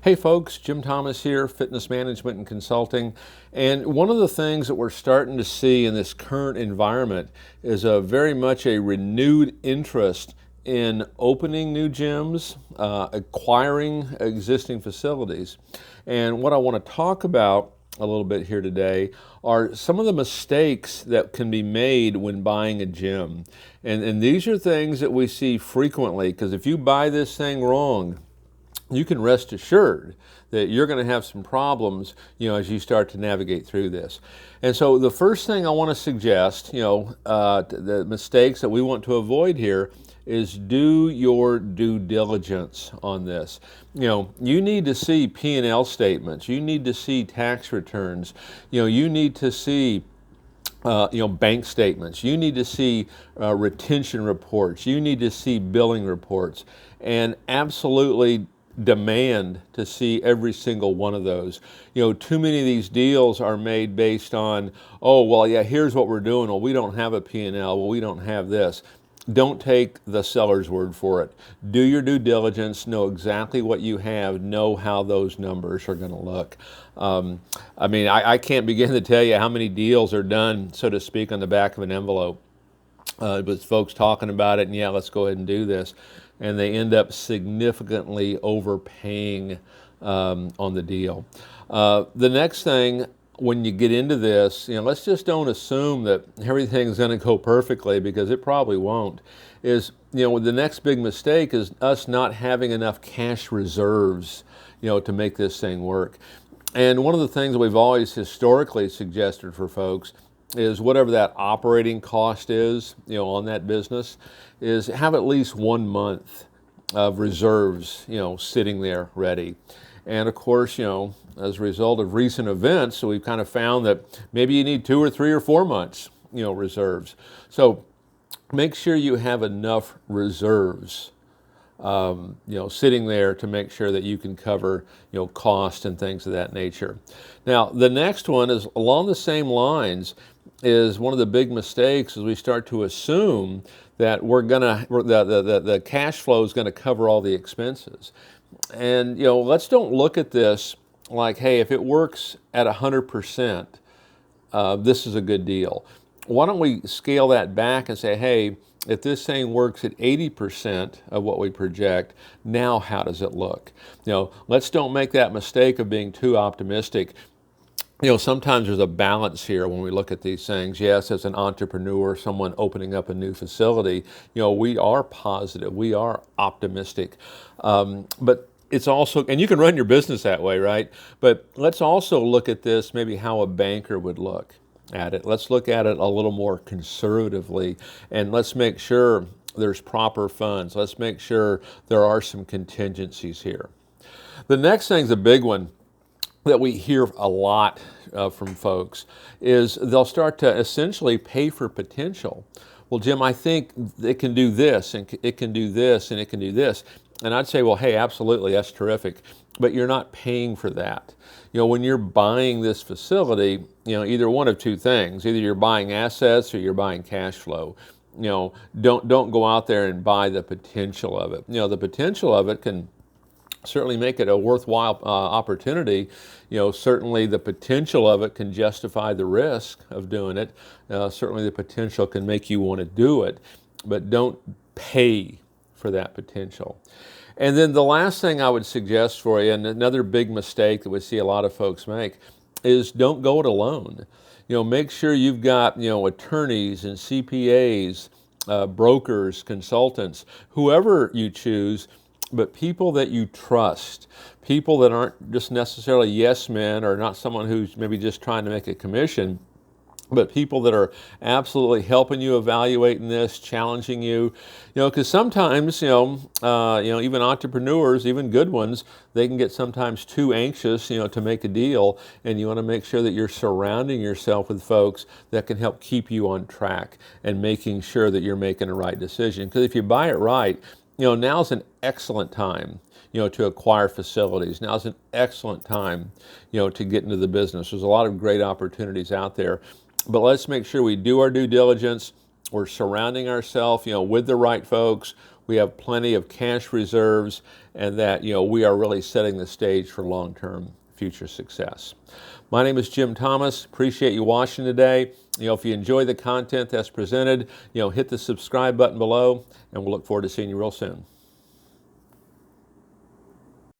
Hey folks, Jim Thomas here, Fitness Management and Consulting. And one of the things that we're starting to see in this current environment is very much a renewed interest in opening new gyms, acquiring existing facilities. And what I want to talk about a little bit here today are some of the mistakes that can be made when buying a gym. And these are things that we see frequently, because if you buy this thing wrong, you can rest assured that you're going to have some problems, as you start to navigate through this. And so the first thing I want to suggest, the mistakes that we want to avoid here is do your due diligence on this. You need to see P&L statements. You need to see tax returns. You need to see bank statements. You need to see retention reports. You need to see billing reports, and absolutely demand to see every single one of those. Too many of these deals are made based on, oh, well, yeah, here's what we're doing. Well, we don't have a P&L. Well, we don't have this. Don't take the seller's word for it. Do your due diligence, know exactly what you have, know how those numbers are going to look. I can't begin to tell you how many deals are done, so to speak, on the back of an envelope. With folks talking about it, and yeah, let's go ahead and do this. And they end up significantly overpaying on the deal. The next thing, when you get into this, let's just don't assume that everything's going to go perfectly, because it probably won't. The next big mistake is us not having enough cash reserves, to make this thing work. And one of the things that we've always historically suggested for folks is whatever that operating cost is, on that business, is have at least 1 month of reserves, sitting there ready. And of course, as a result of recent events, we've kind of found that maybe you need 2 or 3 or 4 months, reserves. So make sure you have enough reserves, sitting there to make sure that you can cover, cost and things of that nature. Now, the next one is along the same lines. Is one of the big mistakes is we start to assume that the cash flow is going to cover all the expenses. And, let's don't look at this like, hey, if it works at 100%, this is a good deal. Why don't we scale that back and say, hey, if this thing works at 80% of what we project, now how does it look? Let's don't make that mistake of being too optimistic. Sometimes there's a balance here when we look at these things. Yes, as an entrepreneur, someone opening up a new facility, we are positive, we are optimistic. But it's also, and you can run your business that way, right? But let's also look at this maybe how a banker would look at it. Let's look at it a little more conservatively, and let's make sure there's proper funds. Let's make sure there are some contingencies here. The next thing's a big one that we hear a lot from folks is they'll start to essentially pay for potential. Well, Jim, I think it can do this, and it can do this, and it can do this. And I'd say, well, hey, absolutely, that's terrific, but you're not paying for that. When you're buying this facility, either one of two things. Either you're buying assets or you're buying cash flow. Don't go out there and buy the potential of it. The potential of it can certainly make it a worthwhile opportunity. Certainly the potential of it can justify the risk of doing it. Certainly the potential can make you want to do it, but don't pay for that potential. And then the last thing I would suggest for you, and another big mistake that we see a lot of folks make, is don't go it alone. Make sure you've got, attorneys and CPAs, brokers, consultants, whoever you choose, but people that you trust, people that aren't just necessarily yes men, or not someone who's maybe just trying to make a commission, but people that are absolutely helping you evaluating this, challenging you, because sometimes, even entrepreneurs, even good ones, they can get sometimes too anxious, to make a deal, and you want to make sure that you're surrounding yourself with folks that can help keep you on track and making sure that you're making the right decision. Because if you buy it right, now's an excellent time, to acquire facilities. Now's an excellent time, to get into the business. There's a lot of great opportunities out there. But let's make sure we do our due diligence. We're surrounding ourselves, with the right folks. we have plenty of cash reserves, and that we are really setting the stage for long-term future success. My name is Jim Thomas. Appreciate you watching today. If you enjoy the content that's presented, hit the subscribe button below, and we'll look forward to seeing you real soon.